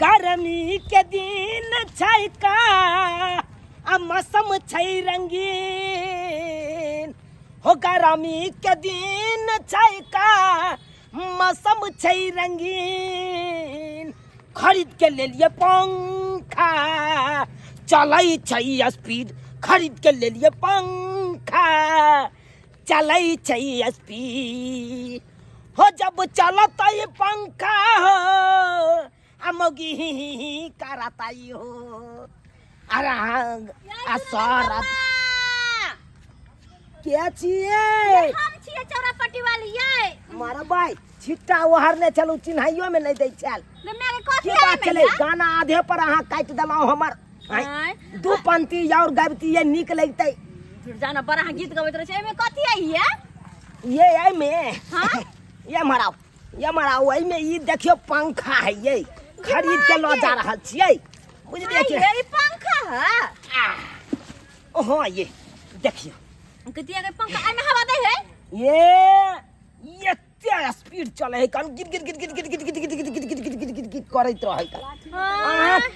गर्मी के दिन छै का आ मौसम छै रंगीन हो गर्मी के दिन छै का मौसम छै रंगीन खरीद के ले लिए पंखा चलै छै स्पीड खरीद के ले लिए पंखा चलै छै स्पीड हो जब चलता ये पंखा हो अमोगी करताई हो अरे असर क्या छिए हम छिए चौरापट्टी वाली ये मारा भाई छिट्टा ओहर ने चलू चिन्हाइयो में नहीं दै चल की बात चले गाना आधे पर अहाँ काट देलौ हमर दू पंक्ति और गाबती ये निक लगतै जाना बड़ा गीत गबैत रहे छै एमे कथि है ये आई में हां ये मराओ आई में ई देखियो पंखा है ये खरीद के लो जा रहल छियै बुझलिए कि ये पंखा है ओहो ये देखियो कतिया के पंखा आई में हवा दे है ये तेज स्पीड चले है कन गिट गिट गिट गिट गिट गिट गिट गिट गिट गिट गिट गिट गिट गिट गिट करैत रहै का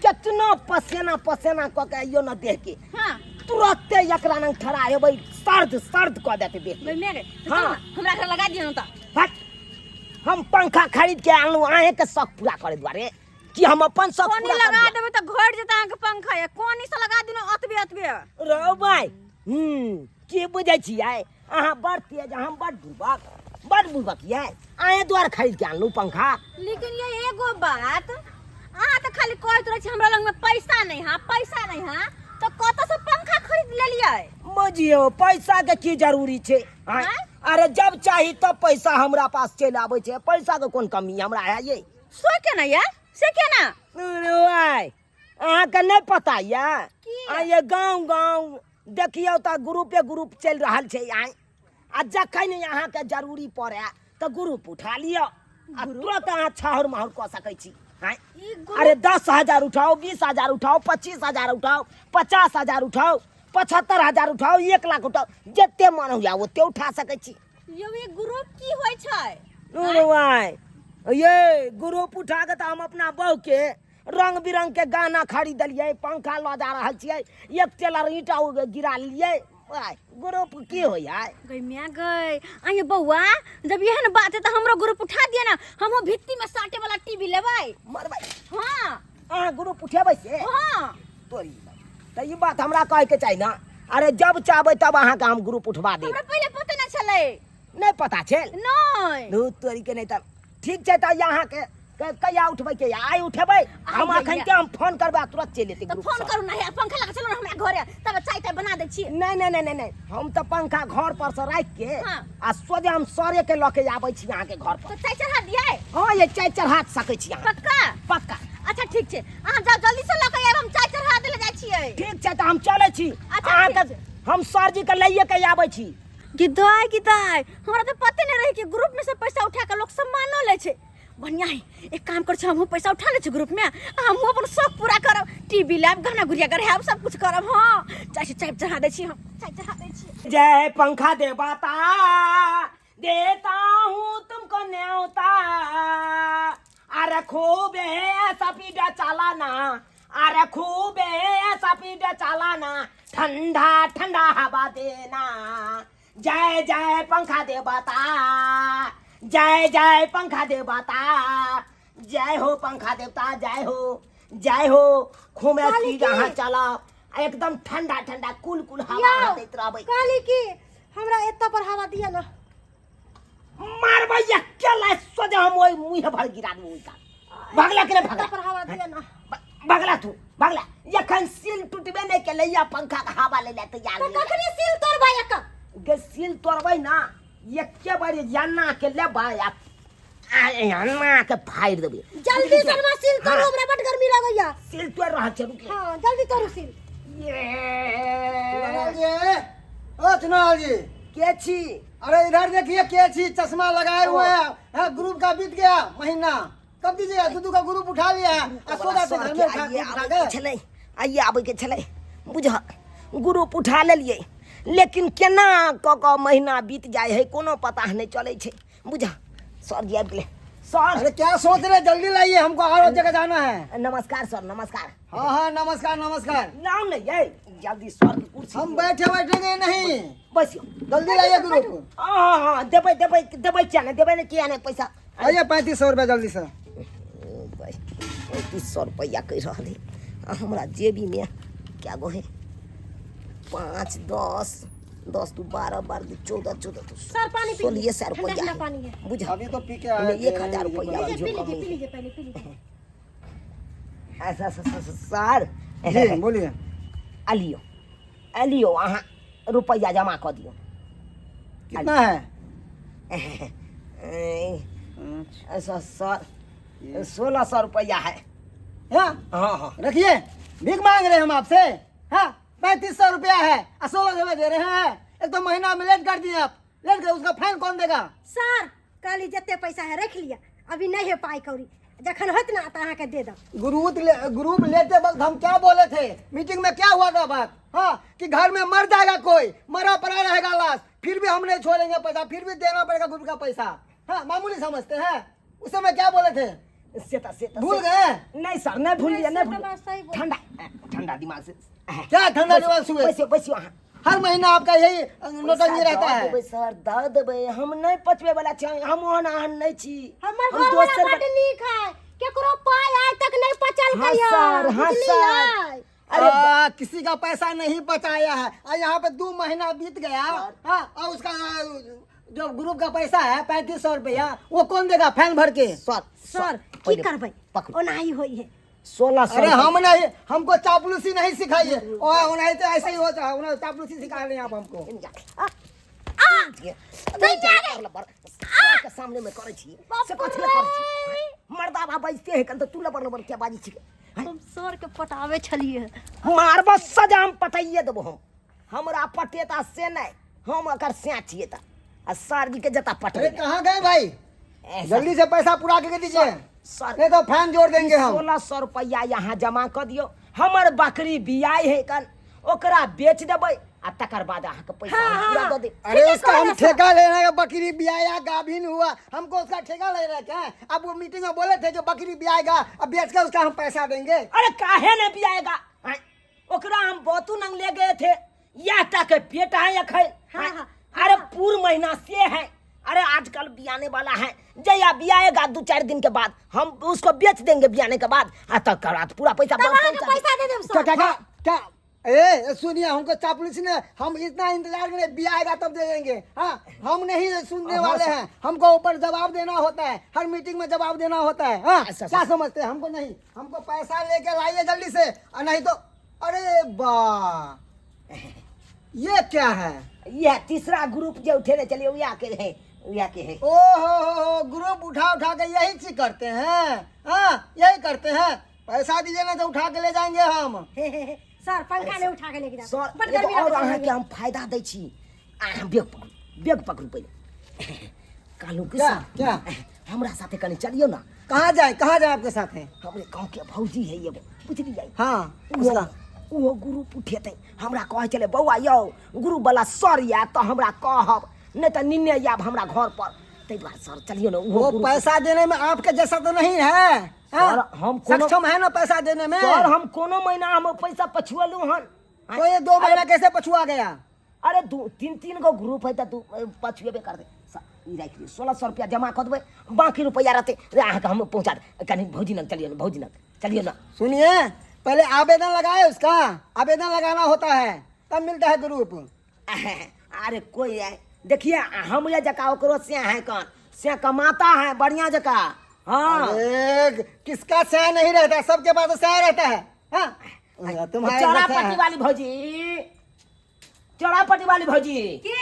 कितना पसीना पसीना क के आइयो न देख के हां तुरंते एकरा न ठड़ा हेबै सर्द क देते देख हां हमरा घर लगा दियो न त हट हम पंखा खरीद के आनलू आए के शौक पूरा करे द्वारे कि हम अपन शौक पूरा लगा देबै त घर जेता के पंखा है कोनी से लगा दिनो अतबे रो भाई के बुझै छियै अहाँ बड़ तेज हम बड़ बुड़बक ये आए द्वार खरीद के आनलू पंखा लेकिन ये एगो बात अहाँ त खाली कहत रहै छी हमरा लग में पैसा नहीं है तो कत से पंखा खरीद लेलियै बुझियो पैसा के की जरूरी छै अरे जब चाही तब पैसा हमरा पास चल आबै छै पैसा के कोन कमी हमरा है ये सो केना ये से केना अहाँ के नहीं पता ये ये गांव देखियो त ग्रुप चल रहल छै आ जखन यहाँ के जरूरी पड़े तो ग्रुप उठा लियो आ तुरंत अहाँ छहर महर क सकै छी अरे 10,000 उठाओ 20,000 उठाओ 25,000 उठाओ 50,000 उठाओ 75,000 उठाओ 1 लाख उठाओ जते मन होया ओते उठा सकै छी ये ग्रुप की होय छै ये ग्रुप उठा के त हम अपना बहू के रंग बिरंग के गाना खरीदलिए पंखा लो जा रहल छियै एक टेलर ईटा गिरा लिए ग्रुप की हो गई मैं गई आये बउआ जब यह न बात है तो हमरो ग्रुप उठा दिया ना हम भित्ती में साटे वाला टीवी लेबै मरबै हां ग्रुप उठेबै से हां तोरी त ई बात हमरा कहे के चाहि ना अरे जब चाहबै तब अहाँ के हम ग्रुप उठवा देब हमरा पहले पता न छलै नहीं पता छल नहीं तोरी के नहीं त ठीक छै त यहाँ के कहिया उठबै के आई उठेबै हम अखन के हम फोन करबै तुरंत चल एतै ग्रुप फोन करू ना पंखा लगा चलो हमरा घरे तब चाय बना दे छी नहीं हम त पंखा घर पर से राख के आ सोजे हम सरे के लके आबै छी यहाँ के घर पर तो चाय चढ़ा दियै हां ये चाय चढ़ा सकै छी पक्का अच्छा ठीक छै अहाँ जाओ जल्दी से लके आब हम चाय चढ़ा देले जाइ छियै ठीक छै त हम चलै छी अहाँ के हम सर जी के लइए के आबै छी गिदाई हमरा तो पते नहीं रहे कि ग्रुप में से पैसा उठा के लोग सम्मानो ले छै बढ़िया है एक काम कर हम पैसा उठा ले ग्रुप में हम अपन शौक पूरा करब टीवी लैब गाना गुड़िया करब सब कुछ करब हां चाय चढ़ा दे छी हम चाय चढ़ा दे छी जय पंखा देवता देता हूँ तुमको न्योता अरे खूब ऐसा पीड़ा चलाना अरे खूब ऐसा पीड़ा चलाना ठंडा ठंडा हवा देना जय जय पंखा देवता जय पंखा देवता जय हो पंखा देवता जय हो खूब स्पीड अहाँ चला एकदम ठंडा ठंडा कुल हवा देत रहबै काली की हमरा एत्ता पर हवा दिया ना मारबै अकेला सोजे हम ओइ मुंह भर गिरा देबै ओइ का भगला करे भगला पर हवा दिया ना भगला यखन सील टूटबे नहीं के लैया पंखा का हवा ले ले तैयार तो कखनी सील तोड़बै सील तोड़बै ना एके बारी जाना के लेबै याना के फाड़ देबै जल्दी से सील तोड़ो हमरा बड गर्मी लगैया सील तोड़ रहल छै रुक हां जल्दी तोड़ो सील चुनाव जी के छी अरे इधर देखिए के छी चश्मा लगाए हुए हैं ग्रुप का बीत गया महीना कब दीजिएगा दूधू का ग्रुप उठा लिया है सोदा से घर में उठा के छलै आइए आबै के छलै बुझ ग्रुप उठा लेलिए लेकिन केना क महीना बीत जाए है कोनो पता नहीं चले छै बुझ सर जी आबि गेलै सर अरे क्या सोच रहे, जल्दी लाइए, हमको और जगह जाना है। नमस्कार सर, नमस्कार। हाँ हाँ नमस्कार नमस्कार। नाम नहीं है, जल्दी सर की कुर्सी हम बैठे बैठेंगे नहीं, बस जल्दी लाइए ग्रुप। हाँ देबै देबै देबै क्या नहीं, देबै नहीं क्या नहीं पैसा। आइए 3500 रुपया जल्दी से। 3500 रुपया कह रहा है हमारा जेबी में, क्या गो है 5 10 10 तो 12 12 14 14 सर पानी पी 16,000 ठंडा रुपया पानी है। बुझा अभी तो पी के आए थे। 1000 रुपया पी जो लीजिए कमी पी लीजिए पहले पी लीजिए। ऐसा सर जी बोलिए। अलियो अलियो अहाँ रुपया जमा कर दियो। कितना है? ऐसा सर 1600 रुपया है। हाँ हाँ हाँ रखिए, भीख मांग रहे हैं हम आपसे। हाँ 3500 रुपया है, 1600 रुपया दे रहे हैं। एक तो महीना में लेट कर दिए आप, लेट कर उसका फाइन कौन देगा? सर काली जते पैसा है रख लिया, अभी नहीं है पाई कौड़ी, जखन होत ना तो अहाँके दे दो। ग्रुप लेते वक्त हम क्या बोले थे, मीटिंग में क्या हुआ था बात? हाँ कि घर में मर जाएगा कोई, मरा पड़ा रहेगा लाश, फिर भी हम नहीं छोड़ेंगे पैसा, फिर भी देना पड़ेगा ग्रुप का पैसा। हाँ मामूली समझते हैं, उस समय क्या बोले थे? भूल गए? नहीं सर नहीं भूल लिया, नहीं भूल सही बोल। ठंडा ठंडा दिमाग से क्या ठंडा दिमाग से हुए? बैसियो बैसियो हाँ हर महीना आपका यही नौटंकी रहता है। सर दे देबै, हम नहीं पचबे वाला छी, हम ओहन अहन नहीं छी। हमर हम घर दोसर वाला बड नीक है, केकरो पाई आज तक नहीं पचल हाँ कहियो। सर, हाँ सर। अरे किसी का पैसा नहीं बचाया है, और यहाँ पे 2 महीना बीत गया। हाँ और उसका जो ग्रुप का पैसा है 3500 रुपया, वो कौन देगा फैन भर के? सर की करबै, ओनाही होई है। 1600 अरे हम नहीं, हमको चापलूसी नहीं सिखाइए, और नहीं तो ऐसे ही होता है, उन्हें चापलूसी सिखा रहे हैं आप हमको। के सामने में करे छी से कथि करे छी, मर्दा बा बजते है कन तो तू लबर लबर क्या बाजी छी। हम सर के पटावे छलिए, मारबा सजा हम पटाइए देबो, हम हमरा पटेता से नहीं, हम अकर से छिए त आ सर जी के जता अरे पटे। कहाँ गए भाई, जल्दी से पैसा पूरा के दीजिए, सर नहीं तो फैन जोड़ देंगे हम। 1600 रुपया यहाँ जमा कर दियो, हमर बकरी बियाई है कन ओकरा बेच देबै आ तकर बाद अहाँ के पैसा हम पूरा दे दे। अरे उसका हम ठेका ले रहे हैं, बकरी ब्याया गाभिन हुआ, हमको उसका ठेका ले रहे क्या? अब वो मीटिंग में बोले थे जो बकरी ब्याएगा अब बेच कर उसका हम पैसा देंगे। अरे काहे नहीं बियाएगा, ओकरा हम बहुतू नंग ले गए थे, या टके पेट है या खाए। अरे पूर्ण महीना से है, अरे आजकल बियाने वाला है, जया बियाएगा 2-4 दिन के बाद हम उसको बेच देंगे, बियाने के बाद तक पूरा पैसा पैसा दे देम सर। क्या ए सुनिए, हमको चापलूसी ने, हम इतना इंतजार करें बियाएगा तब दे देंगे। हाँ हम नहीं सुनने वाले हैं, हमको ऊपर जवाब देना होता है, हर मीटिंग में जवाब देना होता है। हाँ क्या समझते हैं हमको? नहीं, हमको पैसा लेके लाइए जल्दी से, और नहीं तो अरे वाह ये क्या है? यह तीसरा ग्रुप जो उठे चलिए उया के है, उया के है। ओ हो ग्रुप उठा उठा के यही चीज करते हैं। हाँ यही करते हैं, पैसा दीजिए ना तो उठा के ले जाएंगे हम। सर पंखा ले उठा के लेके जाओ। सर बड़ एगो गर्मी और लगता है। अहाँ के हम फायदा दै छी, अहाँ बेग पकड़ू पहले कालू के क्या साथ क्या? हमरा साथे कनी चलियो ना। कहाँ जाए आपके साथ है? हमरे गांव के भौजी है एगो, बुझलियै? हाँ उसका वो ग्रुप उठेते, हमरा कहे चले बौआ यौ ग्रुप वाला सर या तो हमरा कहब, नहीं तो निन्ने याब हमरा घर पर, तै दुआरे सर चलियो ना। वो पैसा देने में आपके जैसा तो नहीं है। हाँ? सर, हम कोनो- सक्षम है ना पैसा देने में? सर हम कोनो महीना हम पैसा पछुअलू हन। तो ये 2 महीना कैसे पछुआ गया? अरे 2-3 गो ग्रुप है तो पछुएबे कर दे। ई राख लियो 1600 रुपया जमा कर देबै, बाकी रुपया रहते अहाँ के हम पहुंचा दे। कनी भौजी नक चलियो ना, भौजी नक चलियो ना। सुनिए, पहले आवेदन लगाए, उसका आवेदन लगाना होता है तब मिलता है ग्रुप। अरे कोई है देखिए, हम ये जका ओकरो से है कौन से कमाता है बढ़िया जका। हाँ अरे किसका सह नहीं रहता, सबके पास तो सह रहता है। हाँ तुम्हारे जैसा चौरापट्टी है। वाली भौजी, चौरापट्टी वाली भौजी के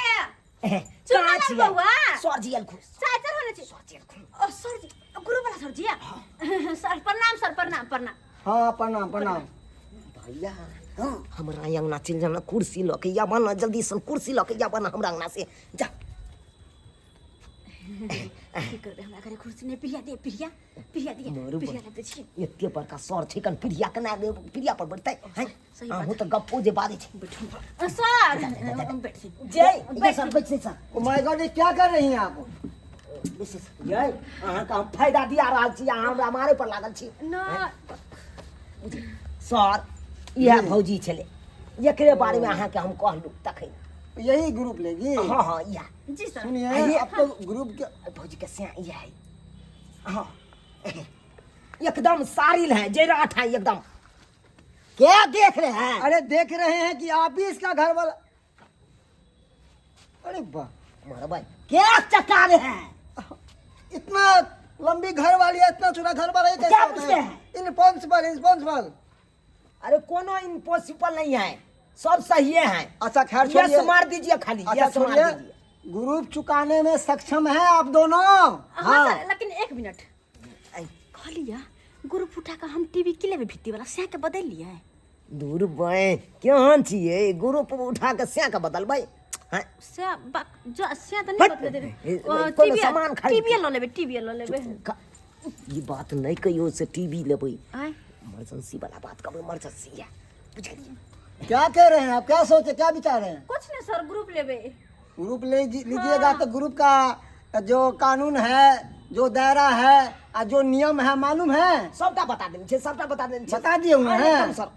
कहाँ चुनाव छियै? बउआ सर जी अलखु, साइकिल होने चाहिए। सर जी अलखु। ओ सर जी, गुरु वाला सर जी है। सर प्रणाम, सर प्रणाम प्रणाम। हाँ प्रणाम प्रणाम। भैया हमरा अंगना चल जाना, कुर्सी ल के या बना जल्दी सन, कुर्सी ल के या बना हमरा अंगना से जा। की करबे, हमरा घरे कुर्सी नहीं, पिरिया दे, पिरिया पिरिया दिया, मोरू पिरिया दे छी। एते बड़का सर छै कन पिरिया कना पिरिया पर बैठतै हैं? सही अहूँ तो गप्पो जे बाजै छै। सर बैठ छी। जय ये सर बैठ सर। ओ माय गॉड, ये क्या कर रही हैं आप? ये अहाँ का हम फायदा दिया रहा छी अहाँ हमरा मारे पर लागल छी ना सर यह भौजी छले एकरे बारे में अहाँ के हम कहलू तखन यही ग्रुप लेगी? हाँ हाँ या जी सर सुनिए अब तो ग्रुप के भौजी के सिया ये है हाँ एकदम सारिल है जयराठ है एकदम। क्या देख रहे हैं? अरे देख रहे हैं कि आप ही इसका घर वाला। अरे वाह हमारा भाई क्या चक्का रहे हैं? इतना लंबी घर वाली है, इतना चूड़ा घर वाला है, क्या कैसे होता पूछते है? हैं? इम्पॉसिबल। अरे कोनो इम्पॉसिबल नहीं है, सब सही है। अच्छा खैर यस छोड़िए। मार दीजिए खाली अच्छा यस मार छोड़िए, दीजिए। ग्रुप चुकाने में सक्षम है आप दोनों? हाँ सर लेकिन एक मिनट कहलिया ग्रुप उठा कर हम टीवी के लिए भित्ती वाला से के बदल लिया है। दूर बे क्यों छिए ग्रुप उठा के सिया के बदल भाई हैं से जो से तो नहीं बदल दे कोनो सामान खरीद टीवी लो लेबे टीवी लो लेबे। ये बात नहीं कहियो से टीवी लेबै आय इमरजेंसी वाला बात कब इमरजेंसी है बुझ गई। क्या कह रहे हैं आप? क्या सोचे, क्या विचार है? कुछ नहीं सर ग्रुप लेबे। ग्रुप लीजिएगा तो ग्रुप का जो कानून है, जो दायरा है और जो नियम है मालूम है? सबटा बता देने छे, सबटा बता देने छे। बता दिए हुए हैं। एकदम सर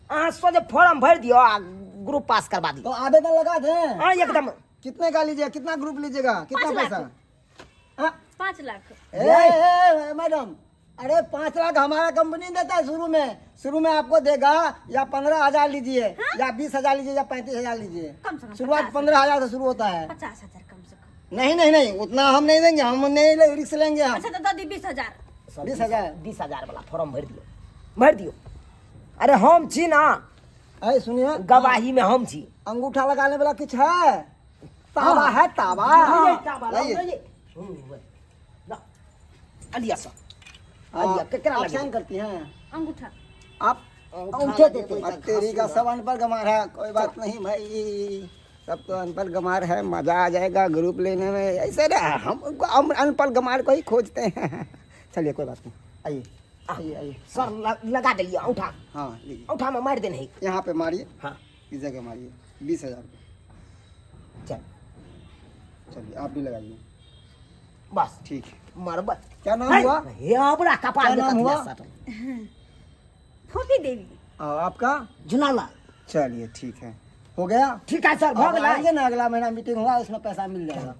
अहाँ सोचे फॉर्म भर दियो आ ग्रुप पास करवा दियो। तो आवेदन लगा दें। हाँ एकदम। कितने का लीजिएगा? कितना ग्रुप लीजिएगा? कितना 5 लाख। पैसा? हाँ? 5 लाख। मैडम अरे 5 लाख हमारा कंपनी देता है शुरू में आपको देगा या 15,000 लीजिए या 20,000 लीजिए या 35,000 लीजिए। कम से कम शुरुआत 15,000 से शुरू होता है। 50,000 कम से कम। नहीं उतना हम नहीं देंगे, हम नहीं रिस्क लेंगे हम। अच्छा तो दादी 20,000। 20,000 वाला फॉर्म भर दियो। अरे हम छी ना अरे सुनिए, गवाही में हम छी। अंगूठा लगाने वाला कुछ है? ताबा है ताबा। लाइए। अलिया सर आप साइन करती हैं? अंगूठा आप अंगूठे देते हैं। अब तेरी का सब अनपढ़ गमार है। कोई बात नहीं भाई, सब तो अनपढ़ गमार है, मजा आ जाएगा ग्रुप लेने में। ऐसे ना हम अनपढ़ गमार को ही खोजते हैं। चलिए कोई बात नहीं, आइए। सर लगा दिलिए अंगूठा। हाँ लीजिए, अंगूठा में मार देने है। यहाँ पे मारिए। हाँ इस जगह मारिए। 20,000 चल चलिए आप भी लगाइए। बस ठीक है। मरब क्या नाम हुआ? ये बड़ा कपाल क्या नाम हुआ? फोफी देवी। आपका? जुनाला। चलिए ठीक है, हो गया। ठीक है सर अब भग आएंगे ना, अगला महीना मीटिंग हुआ उसमें पैसा मिल जाएगा।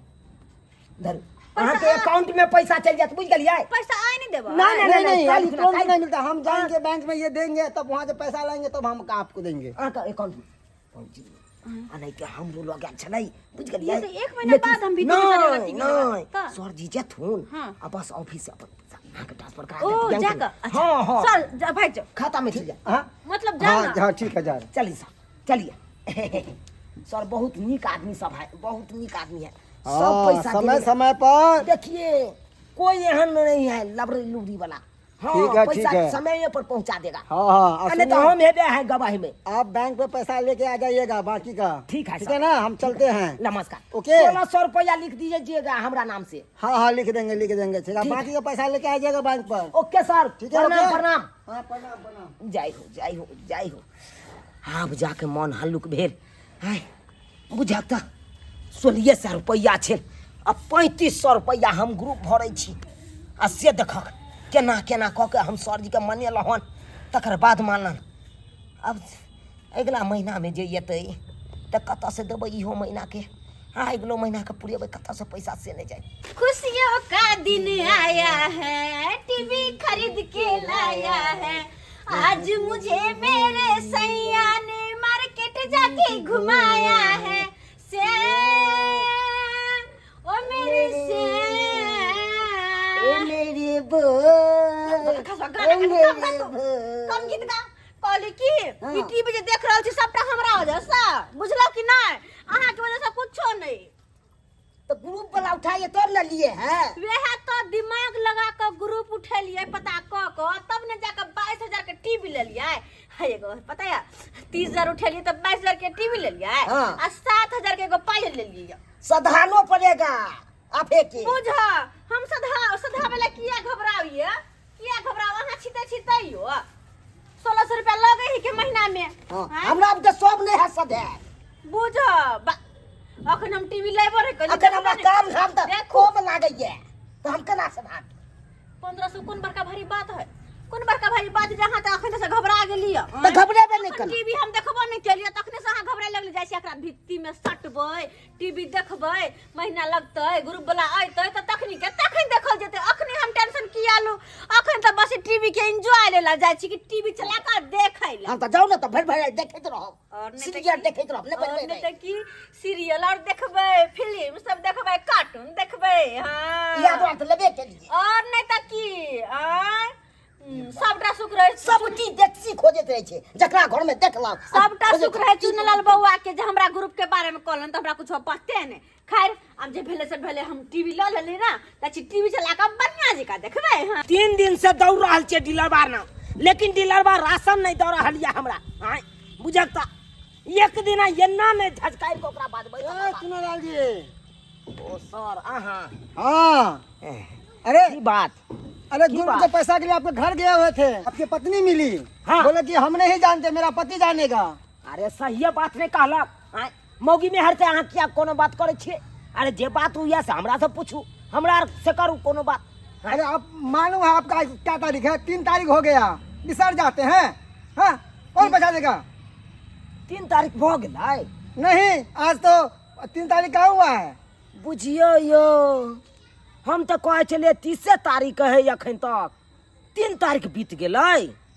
धर अहाँ के अकाउंट में पैसा चल जात बुझ गेलिए। पैसा आए नहीं देबो। नहीं काल्हि तुरंत खुना, नहीं मिलता। हम जाएंगे बैंक में ये देंगे, तब वहाँ से पैसा लाएंगे, तब हम आपको देंगे। अहाँ के अकाउंट में पहुंच नहीं के हम बोलो गया छलै बुझ गेलिए। जैसे 1 महीना बाद हम भीतर चले जाती नहीं तो सर जी जेथुन हाँ। अब बस ऑफिस से अपन पैसा अहाँ के ट्रांसफर करा ओ देते बैंक जाकर में। हाँ हाँ सर जा भाई जाओ खाता में चल जा। हाँ मतलब जाना। हाँ ठीक है, जा रहे। चलिए सर चलिए। सर बहुत नीक आदमी सब है, बहुत नीक आदमी है। सब पैसा समय देंगे। समय पर। देखिए कोई एहन नहीं है लबड़ी लुबड़ी वाला। हाँ, ठीक है, पैसा ठीक है। समय पर पहुंचा देगा। हाँ नहीं तो हम हेबे हैं गवाही में। आप बैंक पे पैसा लेके आ जाइएगा बाकी का। ठीक है ठीक सर। है ना, हम चलते हैं। नमस्कार। ओके। 1600 रुपया लिख दीजिएगा हमारा नाम से। हाँ लिख देंगे ठीक है। ठीक। बाकी का पैसा लेके आ जाएगा बैंक पर। ओके सर ठीक है, प्रणाम ओके। प्रणाम। हाँ प्रणाम। जय हो। अब जाके मन हल्लुक भेल। आय बुझाता 1600 रुपया छे, अब 3500 रुपया हम ग्रुप भरै छी। आ से देखक केना कऽ के हम सर जी के मनेलहन, तकर बाद मानलन। अब अगला महीना में जे एतै तऽ कतऽ से देबै इहो महीना के। हाँ अगलो महीना के पुरेबै कतऽ से पैसा से नहीं जाए। खुशियों का दिन आया है, टीवी खरीद के लाया है। आज मुझे मेरे सैया ने मार्केट जाके घुमाया है। से ओ मेरी से मेरी कम गीत गा कहली की ई टीवी जे देख रहल छी सबटा हमरा वजह से बुझलो कि नहीं? अहाँ के वजह से कुछो नहीं। तो ग्रुप वाला उठाइए तब न लिए है। वह तो दिमाग लगा कर ग्रुप उठेलिए पता क तब ने जाकर 22,000 के टीवी ले लिया है। एगो पता है 30,000 उठेलिए तो 22,000 के टीवी ले लिया है। हाँ। और 7,000 के एगो पायल ले लिया। सधानो पड़ेगा आपे के। बुझ हम सधा वाला किया घबराइए, किया घबराओ? अहाँ छितैयो 1600 रुपया लगे ही के महीना में। हाँ, हाँ? हमरा अब तो सब नहीं है सधे। बुझ अखन हम टीवी लेबो रे कल। अखन हमरा काम धाम तो खूब लागैए। तो हम केना से भाग 1500 कौन बड़का भारी बात है? कौन बड़का भारी बात जहाँ तक अखन से घबरा गेलिए? तो घबरेबे नहीं कर टीवी हम देखबो नहीं केलिए तखने से अहाँ घबराए लगले जाइ छै एकरा भित्ती में सटबै टीवी देखबै महीना लगतै ग्रुप वाला आइतै त तखनी के तखन देखल जेतै अखनी हम टेंशन किया लो अखन त बस टीवी के एंजॉय लेला जाइ छी कि टीवी चला कर देखै ला हम तो जाओ ना तो भर भर देखैत रहो और नहीं सीरियल देखैत रहो ने और नहीं त की सीरियल और देखबै फिल्म सब देखबै कार्टून देखबै हां याद बात लेबे के लिए और नहीं त की सबटा सुख रहे सब चीज देखसी खोजत रहे छे जकरा घर में देखला सबटा सुख रहे चुनलाल बउआ के जे हमरा ग्रुप के बारे में कहलन त हमरा कुछ पते नहीं खैर अब जे भेले से भेले हम टीवी ल लेली ना त टीवी चला के बढ़िया जका देखबै हां 3 दिन से दौड़ रहल छे डीलरबा ना लेकिन डीलरबा राशन नहीं दौ रहल या हमरा हां बुझक त एक दिन एन्ना नहीं झटकाइ के ओकरा बाद ए चुनालाल जी ओ सर आहा हाँ अरे की बात अरे की ग्रुप बात? के पैसा के लिए आपके घर गए हुए थे आपकी पत्नी मिली हाँ। बोले कि हम नहीं जानते मेरा पति जानेगा अरे सही बात नहीं कहलक आय मौगी में हर से अहाँ क्या कोनो बात करे छिए अरे जे बात हुई से हमरा से पूछू हमरा से करू कोनो बात अरे आप मालूम है आपका आज क्या तारीख है 3 तारीख हो गया बिसर जाते हैं हाँ कौन बचा देगा 3 तारीख भ गेलै नहीं आज तो 3 तारीख का हुआ है बुझियो यो हम तो कहे चलिए 30 तारीख है अखन तक 3 तारीख बीत गेलै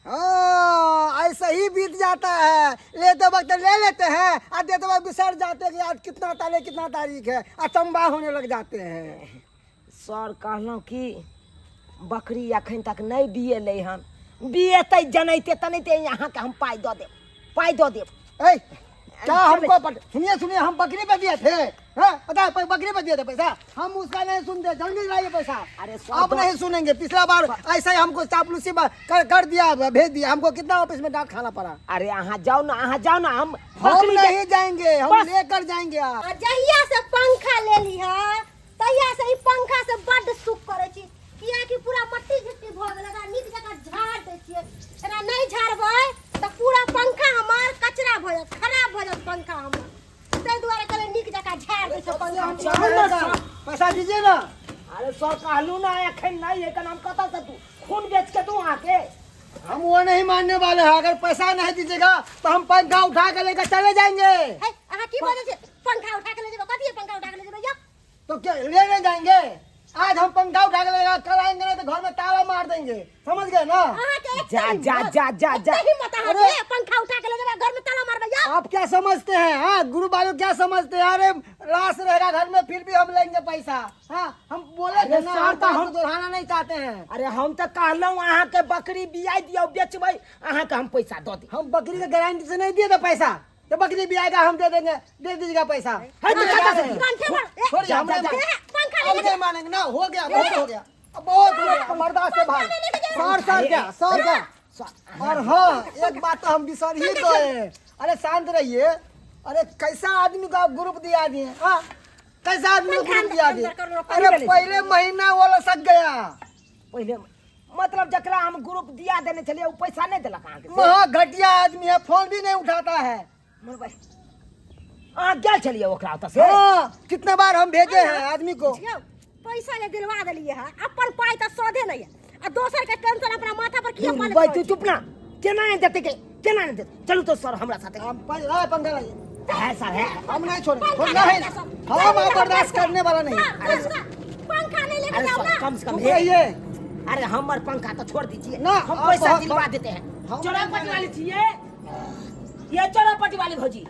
हाँ ऐसा ही बीत जाता है लेते वक्त ले लेते हैं और देते वक्त बिसर जाते हैं कि आज कितना तारीख है अचंबा होने लग जाते हैं सर कहलौं कि बकरी अखन तक नहीं बिएलै हन बिएतै जनैते तनैते यहाँ के हम पाई दऽ देब ए, क्या हमको सुनिए हम बकरी पे दिए थे हाँ पता है बकरी पे दिए थे पैसा हम उसका नहीं सुनते जल्दी लाइए पैसा अरे आप नहीं सुनेंगे पिछला बार ऐसा ही हमको चापलूसी कर दिया भेज दिया हमको कितना ऑफिस में डांट खाना पड़ा अरे अहाँ जाओ ना हम हम नहीं जाएंगे हम लेकर जाएंगे आप जहिया से पंखा ले ली है तहिया से ई पंखा से बड सुख करे छी किया कि पूरा मट्टी झिट्टी भ गेल एकरा नीक जका झाड़ दे छियै एकरा नहीं झाड़बै त पूरा पंखा हमार कचरा भ जात खराब भ जात पंखा हमर तै दुआरे कहले नीक जका झाड़ दे छै पंखा पैसा दीजिए ना अरे सर कहलू ना अखन नहीं है नाम कता से तू खून बेच के तू आके हम वो नहीं मानने वाले हैं अगर पैसा नहीं दीजिएगा तो हम पंखा उठा के लेकर चले जाएंगे है अहाँ की बोले छै पंखा उठा के ले जेबै कथि पंखा उठा के ले जेबै या तो क्या लेने जाएंगे आज हम पंखा उठा के लेगा कल आएंगे ना तो घर में ताला मार देंगे समझ गए ना अहाँ के जा सही मत अहाँ के पंखा उठा के ले जेबै घर में ताला मारबै या आप क्या समझते हैं हाँ गुरु वालों क्या समझते हैं अरे लाश रहेगा घर में फिर भी हम लेंगे पैसा हाँ हम बोले थे ना हम तो दोहराना नहीं चाहते हैं अरे हम तो कहलौं अहाँ के बकरी बियाई दियो बेचबै अहाँ के हम पैसा दऽ दी हम बकरी के गारंटी से नहीं दिए थे पैसा तो बकरी भी आएगा हम दे देंगे दे दीजिएगा पैसा है तो कता से छोड़िए हम नहीं मानेंगे ना हो गया बहुत हो गया अब बहुत बर्दाश्त है भाई सर क्या और हाँ एक बात तो हम बिसर ही गए अरे शांत रहिए अरे कैसा आदमी का ग्रुप दिया दिए हाँ कैसा आदमी को ग्रुप दिया दिए अरे पहले महीना वो लसक गया पहले मतलब जकरा हम ग्रुप दिया देने चलिए वो पैसा नहीं देलक अहाँ के महा घटिया आदमी है फोन भी नहीं उठाता है अहाँ गेल छलिए ओकरा ओतऽ से हाँ कितने बार हम भेजे हैं आदमी को पैसा जे दिलवा देलिए है अपन पाई त सोधे नहीं है आ दोसर के टेंशन अपना माथा पर किया भाई तू चुप ना केना नहीं देते के केना नहीं देते चलो तो सर हमरा साथे हम पंखा लाइए है सर है हम नहीं छोड़ेंगे नहीं हम आप बर्दाश्त करने वाला नहीं पंखा नहीं लेके अरे जाओ सर ना कम से कम ये अरे हमर पंखा तो छोड़ दीजिए ना, हम आप पैसा बहुत- दिलवा देते हैं हम- चौरापटी वाली चाहिए ये चौरापटी वाली भौजी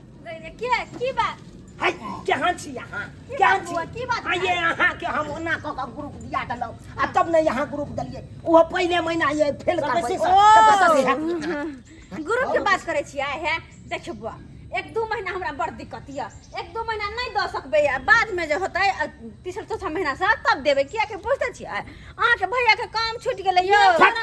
की बात है केहन छी यहाँ केहन छी की बात हाँ ये यहाँ के हम ओना कऽ के ग्रुप दिया देलौं आ तब ने यहाँ ग्रुप दिलिए वो पहले महीना ये फेल कर ग्रुप के बात करे छियै है देखबो 1-2 महीना हमरा बड़ दिक्कत या 1-2 महीना नहीं द सकबे या बाद में जे होतै तीसरा चौथा महीना से तब देबे किया के बुझते छियै अहाँ के भैया के काम छूट गेलै यो काम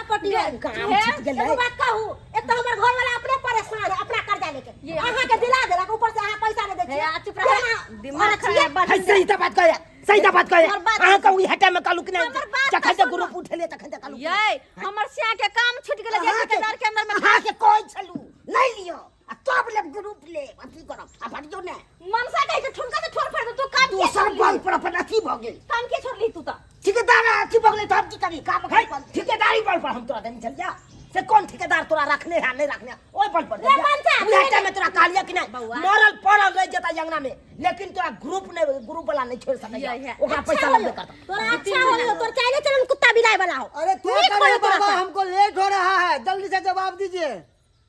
छूट गेलै। एगो बात कहू एक तो हमर घर वाला अपने परेशान है अपना कर्जा लेके अहाँ के दिला देलक ऊपर से अहाँ पैसा नहीं दै छियै चुप रह दिमाग खराब बात है सही तो बात कहे अहाँ के उही हटा में कहलू कि नहीं जखन से ग्रुप उठेले तखन से कहलू ये हमर सिया के काम छूट गेलै जे ठेकेदार के अंदर में अहाँ के कोई छलू नहीं लियो आ तब ले ग्रुप ले अथी करब आ भटियो ने मनसा कहि के ठुनका से ठोर फाड़ दे तू काम तू सब बल पर अपन अथी भ गेल काम के छोड़ली तू त ठेकेदार बगले तो हम की कभी काम ठेकेदारी पर हम तोरा देने चल जा से कौन ठेकेदार तोरा रखने है नहीं रखने ओए पर बुझाता में तोरा कहलिया कि नहीं मरल पड़ल रह जता जंगना में लेकिन तोरा ग्रुप वाला नहीं छोड़ सके ओकरा पैसा लगबे करता तोरा अच्छा हो तोर चाहे चलन कुत्ता बिलाई वाला हो अरे क्या करे बाबा, हमको लेट हो रहा है, जल्दी से जवाब दीजिए,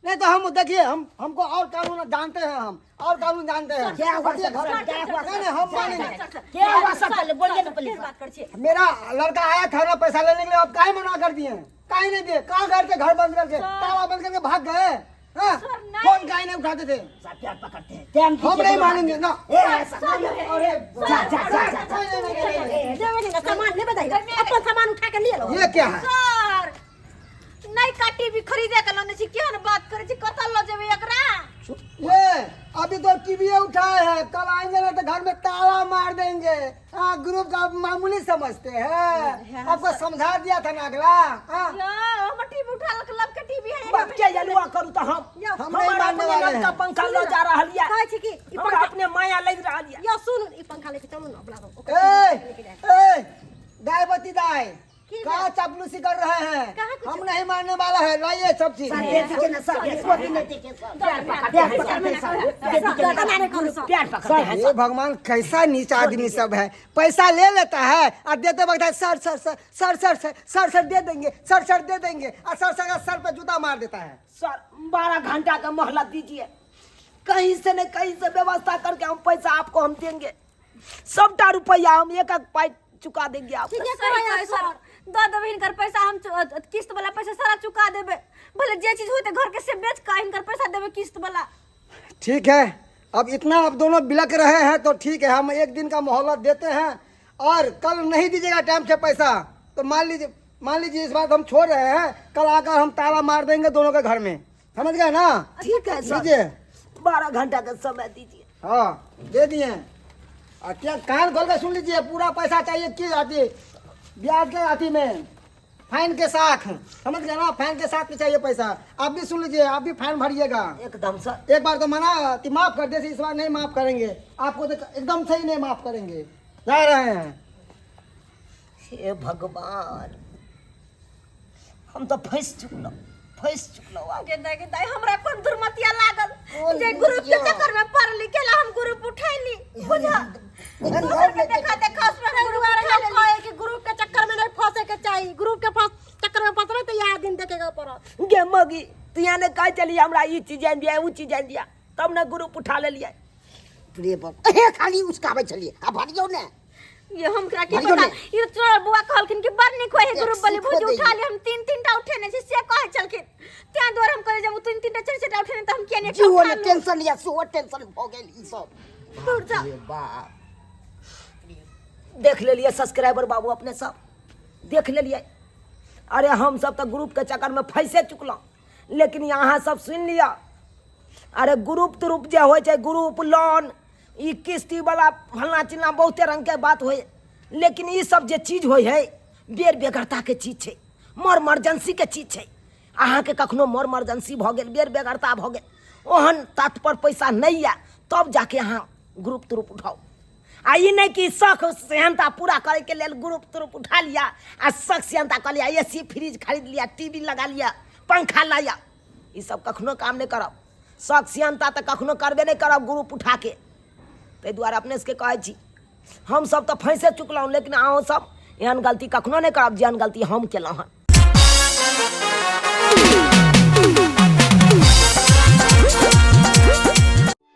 नहीं तो हम देखिए हमको और कानून जानते हैं, हम और कानून जानते हैं। क्या हुआ हटिए घर में, क्या हुआ? नहीं, हम मानेंगे। क्या हुआ सब पहले बोलिए ना पुलिस बात कर छे मेरा लड़का आया था ना पैसा लेने के लिए, अब काहे मना कर दिए? काहे नहीं दिए? कहाँ गए थे? घर बंद करके ताला बंद करके भाग गए? हाँ? फोन काहे नहीं उठाते थे? प्यार पकड़ते हैं हम नहीं मानेंगे ना। अरे सामान ले बताइए अपन सामान उठा के लिए लो ये क्या है? सर नहीं का टीवी खरीदे के लाने छी क्यों न बात करे छी कतल ल जेबे एकरा ये अभी तो टीवी उठाए हैं, कल आएंगे ना तो घर में ताला मार देंगे। ग्रुप का मामूली समझते हैं, आपको समझा दिया था ना अगला। हम टीवी उठा लब के टीवी है बाप के जलवा करू तो हम नहीं मानने वाले हैं। का पंखा ले जा रहा लिया कहै छी कि ई हमरा अपने माया ले रहा लिया या सुन ई पंखा लेके चलू ना अपना ए गायबती दाई का चापलूसी कर रहे हैं? हम नहीं मानने वाला है, लाइए सब चीज। ये भगवान कैसा नीचा आदमी सब है, पैसा ले लेता है और देते वक्त है sir sir sir sir sir sir sir sir दे देंगे, सर सर दे देंगे और सर सर का सर पे जूता मार देता है। सर 12 घंटा का मोहलत दीजिए, कहीं से न कहीं से व्यवस्था करके हम पैसा आपको हम देंगे, सबटा रुपया हम एक एक पाई चुका देंगे आपको। सर दो देबे इनकर पैसा हम किस्त वाला पैसा सारा चुका देबे, भले जे चीज होते घर के से बेच का इनकर पैसा देबे किस्त वाला। ठीक है, अब इतना आप दोनों बिलक रहे हैं तो ठीक है, हम एक दिन का मोहलत देते हैं और कल नहीं दीजिएगा टाइम से पैसा तो मान लीजिए इस बात हम छोड़ रहे हैं, कल आकर हम ताला मार देंगे दोनों के घर में, समझ गए ना? ठीक है सर, दीजिए 12 घंटा का समय दीजिए। हाँ दे दिए। और क्या कान खोल के सुन लीजिए, पूरा पैसा चाहिए की आती ब्याज के आती में फाइन के साथ, समझ गए ना? फाइन के साथ में चाहिए पैसा। आप भी सुन लीजिए, आप भी फाइन भरिएगा एकदम सर। एक बार तो मना कि माफ कर दे, इस बार नहीं माफ करेंगे आपको, तो एकदम सही नहीं माफ करेंगे, जा रहे हैं। हे भगवान, हम तो फंस चुकलो के दाई हमरा कोन दुर्मतिया लागल जे ग्रुप के चक्कर में पढ़ लिखेला हम ग्रुप उठैली बुझा दूसर के देखा उसमें ग्रुप उठा ले कि ग्रुप के चक्कर में नहीं फंसे के चाहिए, ग्रुप के चक्कर में फंसबे तो यह दिन देखेगा पड़त। गे मगी तू यहाँ ने कह चली हमरा ये चीज जान दिया वो चीज जान दिया तब ना ग्रुप उठा ले लिया। प्रिय बाप हे खाली उसका आवे चलिए, अब हटियो ना। ये हम क्या की पता ये तोर बुआ कहलखिन कि बड़ निक होय ग्रुप वाली भुज उठा ले, हम 3-3 टा उठेने से कहे चलखिन त्या द्वार हम करे जब 3-3 टा 4-4 टा उठेने त हम केने जीव ने टेंशन लिया, सो टेंशन हो गेल ई सब। दूर जा बाप देख ले लिए सब्सक्राइबर बाबू अपने सब देख ले लिए। अरे हम सब तो ग्रुप के चक्कर में फंसे चुकल, लेकिन यहाँ सब सुन लिया। अरे ग्रुप तुरुप जे हो ग्रुप लोन ई किस्ती वाला फलना चिलना बहुते रंग के बात हो, लेकिन ये सब जे चीज हो है बेर बेगरता के चीज है, मर मर्जेंसी के चीज है। अहाँ के कखनो मर मर्जेंसी भ गेल, बेर बेगरता भ गेल, ओहन तात पर पैसा नहीं आ तब जाके अहाँ ग्रुप तुरुप उठाओ। आ ई नहीं कि शौक सेहनता पूरा करे के लेल ग्रुप तुरुप उठा लिया आ शौक सेहनता कर लिया, एसी फ्रिज खरीद लिया, टीवी लगा लिया, पंखा लाया, ये सब कखनो काम नहीं करब। शौक सेहनता तो कखनो करबे नहीं करब ग्रुप उठा के। ताहि दुआरे अपने से कहै छी हम सब तो फंसे चुकलहुँ, लेकिन अहूँ सब एहन गलती कखनो नहीं करब जेहन गलती हम केलहुँ हन।